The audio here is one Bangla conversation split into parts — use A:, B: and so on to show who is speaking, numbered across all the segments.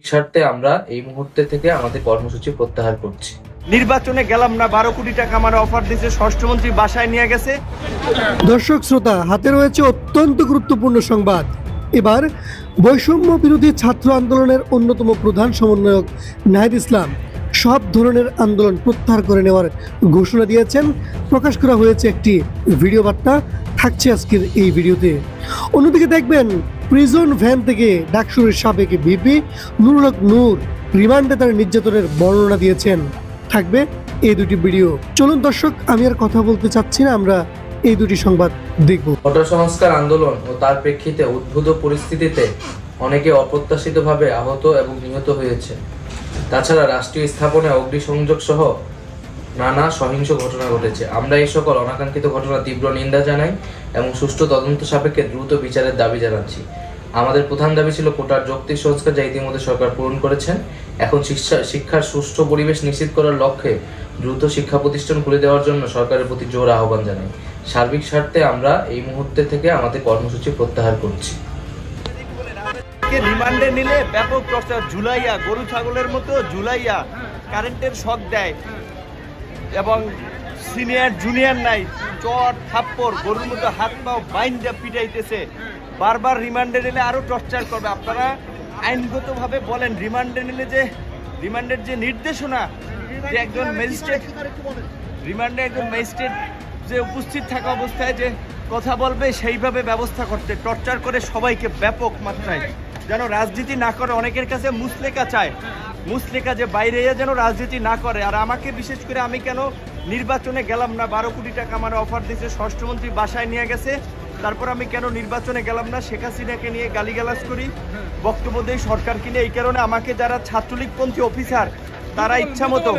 A: স্বার্থে আমরা এই মুহূর্তে থেকে আমাদের কর্মসূচি প্রত্যাহার করছি।
B: নির্বাচনে গেলাম না, 12 কোটি টাকা আমার অফার দিয়েছে, স্বরাষ্ট্রমন্ত্রী বাসায় নিয়ে গেছে।
C: দর্শক শ্রোতা, হাতে রয়েছে অত্যন্ত গুরুত্বপূর্ণ সংবাদ। এবার বৈষম্য বিরোধী ছাত্র আন্দোলনের অন্যতম প্রধান সমন্বয়ক নাহিদ ইসলাম সব ধরনের আন্দোলন প্রত্যাহার করে নেওয়ার ঘোষণা দিয়েছেন। প্রকাশ করা হয়েছে একটি ভিডিও বার্তা, থাকছে আজকের এই ভিডিওতে। অন্যদিকে দেখবেন প্রিজন ভ্যান থেকে ডাকসুরের সাবেক ভিপি নুরুল হক নূর রিমান্ডে তার নির্যাতনের বর্ণনা দিয়েছেন। থাকবে এই দুটি ভিডিও। চলুন দর্শক, আমি আর কথা বলতে চাচ্ছি না, আমরা এই দুটি সংবাদ দেখব।
A: কোটা সংস্কার আন্দোলন ও তার প্রেক্ষিতে উদ্ভূত পরিস্থিতিতে অনেকে অপ্রত্যাশিতভাবে আহত এবং নিহত হয়েছে। তাছাড়া রাষ্ট্রীয় স্থাপনায় অগ্নিসংযোগ সহ নানা সহিংস ঘটনা ঘটেছে। আমরা এই সকল অনাকাঙ্ক্ষিত ঘটনা তীব্র নিন্দা জানাই এবং সুষ্ঠু তদন্ত সাপেক্ষে দ্রুত বিচারের দাবি জানাচ্ছি। আমাদের প্রধান দাবি ছিল কোটার যৌক্তিক সংস্কার, যা ইতিমধ্যে সরকার পূরণ করেছেন। এখন শিক্ষার সুষ্ঠু পরিবেশ নিশ্চিত করার লক্ষ্যে দ্রুত শিক্ষা প্রতিষ্ঠান খুলে দেওয়ার জন্য সরকারের প্রতি জোর আহ্বান জানাই। সার্বিক স্বার্থে আমরা এই মুহূর্তে থেকে আমাদের কর্মসূচি প্রত্যাহার করছি।
B: রিমান্ডে নিলে ব্যাপক প্রচার, ঝুলাইয়া গরু ছাগলের মতো ঝুলাইয়া কারেন্টের শক দেয় এবং সিনিয়র জুনিয়র নাই, চট থাপ্পড় গরুর মতো হাত পাও বাইন্দা পিটাইতেছে। বারবার রিমান্ডে নিলে আরো টর্চার করবে। আপনারা আইনগতভাবে বলেন, রিমান্ডে নিলে যে রিমান্ডের যে নির্দেশনা, যে একজন ম্যাজিস্ট্রেট রিমান্ডে একজন ম্যাজিস্ট্রেট যে উপস্থিত থাকা অবস্থায় যে কথা বলবে সেইভাবে ব্যবস্থা করতে, টর্চার করে সবাইকে ব্যাপক মাত্রায়, যেন রাজনীতি না করে। অনেকের কাছে মুসলেকা চায়, মুসলেকা যে বাইরে যেন রাজনীতি না করে। আর আমাকে বিশেষ করে, আমি কেন নির্বাচনে গেলাম না, 12 কোটি টাকা আমার অফার দিয়েছে, স্বরাষ্ট্রমন্ত্রী বাসায় নিয়ে গেছে, তারপর আমি কেন নির্বাচনে গেলাম না, শেখ হাসিনাকে নিয়ে গালিগালাজ করি, বক্তব্য দেই সরকারকে নিয়ে। এই কারণে আমাকে যারা ছাত্রলীগপন্থী অফিসার, তারা ইচ্ছা মতো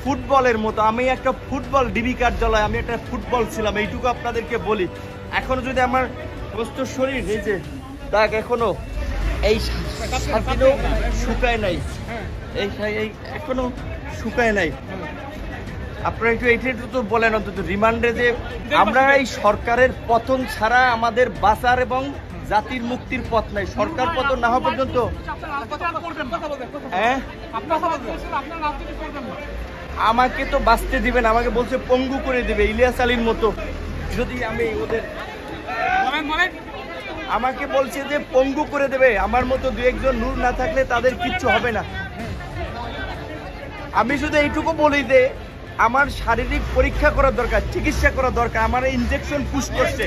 B: ফুটবলের মতো, আমি একটা ফুটবল ডিবি কার্যালয়, আমি একটা ফুটবল ছিলাম, এইটুকু আপনাদেরকে বলি। এখনো যদি আমার প্রস্তুত শরীর, এই যে দাগ এখনো এই সাথীও শুকায় নাই, এই এখনো শুকায় নাই। আপনারা একটু এইটা তো বলেন অন্তত, রিমান্ডে যে আমরা এই সরকারের পতন ছাড়া আমাদের বাঁচার এবং জাতির মুক্তির পথ নাই। সরকার পতন না হওয়া পর্যন্ত আমাকে তো বাঁচতে দিবেন, আমাকে বলছে পঙ্গু করে দিবে ইলিয়াস আলীর মতো। যদি আমি ওদের আমাকে বলছে যে পঙ্গু করে দেবে, আমার মতো দু একজন নূর না থাকলে তাদের কিচ্ছু হবে না। আমি শুধু এইটুকু বলি যে আমার শারীরিক পরীক্ষা করা দরকার, চিকিৎসা করা দরকার। আমার ইনজেকশন পুশ করছে।